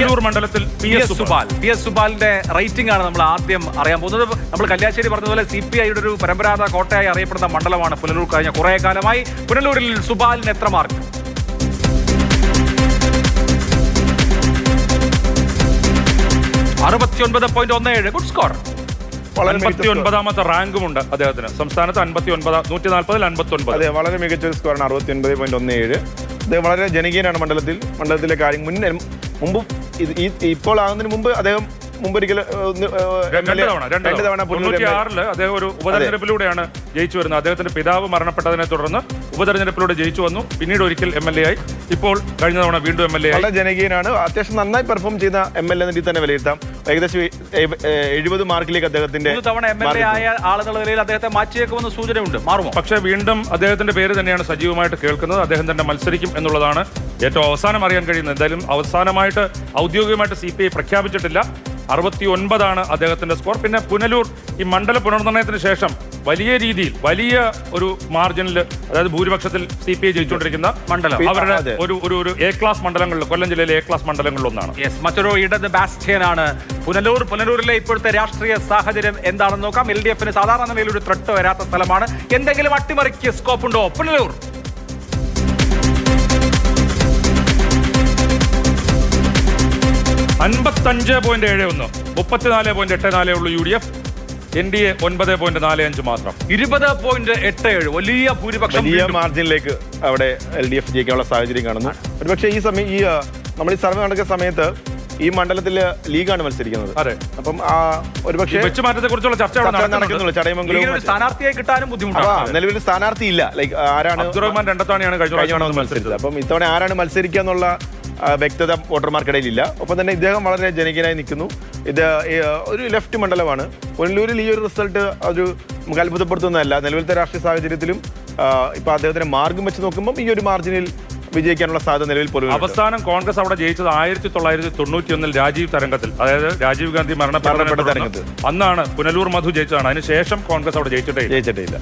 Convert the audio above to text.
പുനലൂർ മണ്ഡലത്തിൽ P S സുബാലിന്റെ rating ആണ് നമ്മൾ ആദ്യം അറിയാൻ പോകുന്നത്. നമ്മൾ കല്യാശ്ശേരി പറഞ്ഞതുപോലെ CPIയുടെ ഒരു പരമ്പരാഗത കോട്ടയായി അറിയപ്പെടുന്ന മണ്ഡലമാണ് പുനലൂർ. കഴിഞ്ഞ കുറെ കാലമായി പുനലൂരിൽ സുബാലിന് എത്ര മാർക്ക്? 69.17. Good score. 59ാമത്തെ റാങ്കുമുണ്ട് അദ്ദേഹത്തിന്. സംസ്ഥാനത്ത് 59, 140-ൽ 59. അതെ, വളരെ മികച്ച സ്കോറാണ്. 69.17. അദ്ദേഹം വളരെ ജനകീയനാണ് മണ്ഡലത്തിലെ കാര്യം. മുമ്പും ഇപ്പോൾ ആകുന്നതിന് മുമ്പ് അദ്ദേഹം മുമ്പൊരിക്കൽ 96 അദ്ദേഹം ഒരു ഉപതെരഞ്ഞെടുപ്പിലൂടെയാണ് ജയിച്ചു വരുന്നത്. അദ്ദേഹത്തിന്റെ പിതാവ് മരണപ്പെട്ടതിനെ തുടർന്ന് ഉപതെരഞ്ഞെടുപ്പിലൂടെ ജയിച്ചു വന്നു. പിന്നീട് ഒരിക്കൽ MLA ആയി. ഇപ്പോൾ കഴിഞ്ഞ തവണ വീണ്ടും MLA ആയി. വളരെ ജനകീയനാണ്. അത്യാവശ്യം നന്നായി പെർഫോം ചെയ്യുന്ന MLA എന്ന രീതിയിൽ തന്നെ വിലയിരുത്താം. ഏകദേശം 70 മാർക്കിലേക്ക് അദ്ദേഹത്തിന്റെ MLA ആയ ആളുകളുടെ നിലയിൽ അദ്ദേഹത്തെ മാറ്റിയേക്കുമെന്ന് സൂചനയുണ്ട്. മാറുമോ? പക്ഷേ വീണ്ടും അദ്ദേഹത്തിന്റെ പേര് തന്നെയാണ് സജീവമായിട്ട് കേൾക്കുന്നത്. അദ്ദേഹം തന്നെ മത്സരിക്കും എന്നുള്ളതാണ് ഏറ്റവും അവസാനം അറിയാൻ കഴിയുന്നത്. എന്തായാലും അവസാനമായിട്ട് ഔദ്യോഗികമായിട്ട് CPI പ്രഖ്യാപിച്ചിട്ടില്ല. 69 അദ്ദേഹത്തിന്റെ സ്കോർ. പിന്നെ പുനലൂർ ഈ മണ്ഡല പുനർനിർണയത്തിന് ശേഷം വലിയ രീതിയിൽ വലിയ ഒരു മാർജിനിൽ, അതായത് ഭൂരിപക്ഷത്തിൽ CPI ജയിച്ചുകൊണ്ടിരിക്കുന്ന മണ്ഡലം അവരുടെ ഒരു A ക്ലാസ് മണ്ഡലങ്ങളിൽ, കൊല്ലം ജില്ലയിലെ A ക്ലാസ് മണ്ഡലങ്ങളിലൊന്നാണ്. മറ്റൊരു ഇടത് ബാസ്റ്റിയനാണ് പുനലൂർ. പുനലൂരിലെ ഇപ്പോഴത്തെ രാഷ്ട്രീയ സാഹചര്യം എന്താണെന്ന് നോക്കാം. LDFന് സാധാരണ നിലയിൽ ഒരു ത്രട്ട് വരാത്ത സ്ഥലമാണ്. എന്തെങ്കിലും അട്ടിമറിക്ക് സ്കോപ്പ് ഉണ്ടോ പുനലൂർ? 55.71, 34.84 ഉള്ളൂ UDF. NDA 9.45 മാത്രം. 20.87 വലിയ ഭൂരിപക്ഷം, വലിയ മാർജിനിലേക്ക് അവിടെ LDF ജയിക്കാനുള്ള സാഹചര്യം കാണുന്നു. ഒരുപക്ഷെ ഈ സമയം നമ്മൾ ഈ സർവേ നടക്കുന്ന സമയത്ത് ഈ മണ്ഡലത്തില് ലീഗാണ് മത്സരിക്കുന്നത്. അതെ. അപ്പം ഒരുപക്ഷെ വെച്ചുമാറ്റത്തെക്കുറിച്ചുള്ള ചർച്ച നടക്കുന്നുള്ളൂ. ചടയമംഗലം സ്ഥാനാർത്ഥിയായി കിട്ടാനും ബുദ്ധിമുട്ടാണ്. നിലവിൽ സ്ഥാനാർത്ഥി ഇല്ല. ലൈക്ക് ആരാണ്? അബ്ദുറഹ്മാൻ രണ്ടത്താണിയാണ് കഴിഞ്ഞ മത്സരിച്ചത്. അപ്പം ഇത്തവണ ആരാണ് മത്സരിക്കുക എന്നുള്ള വ്യക്തത വോട്ടർമാർക്കിടയിലില്ല. ഒപ്പം തന്നെ ഇദ്ദേഹം വളരെ ജനകീയനായി നിൽക്കുന്നു. ഇത് ഒരു ലെഫ്റ്റ് മണ്ഡലമാണ്. പുനലൂരിൽ ഈ ഒരു റിസൾട്ട് ഒരു നമുക്ക് അത്ഭുതപ്പെടുത്തുന്നതല്ല. നിലവിലത്തെ രാഷ്ട്രീയ സാഹചര്യത്തിലും ഇപ്പൊ അദ്ദേഹത്തിന്റെ മാർഗം വെച്ച് നോക്കുമ്പോൾ ഈ ഒരു മാർജിനിൽ വിജയിക്കാനുള്ള സാധ്യത നിലവിൽ പോലും. അവസാനം കോൺഗ്രസ് അവിടെ ജയിച്ചത് 1991 രാജീവ് തരംഗത്തിൽ, അതായത് രാജീവ് ഗാന്ധി മരണപ്പെട്ട തരംഗത്തിൽ. അന്നാണ് പുനലൂർ മധു ജയിച്ചതാണ്. അതിനുശേഷം കോൺഗ്രസ് അവിടെ ജയിച്ചിട്ടേ ഇല്ല.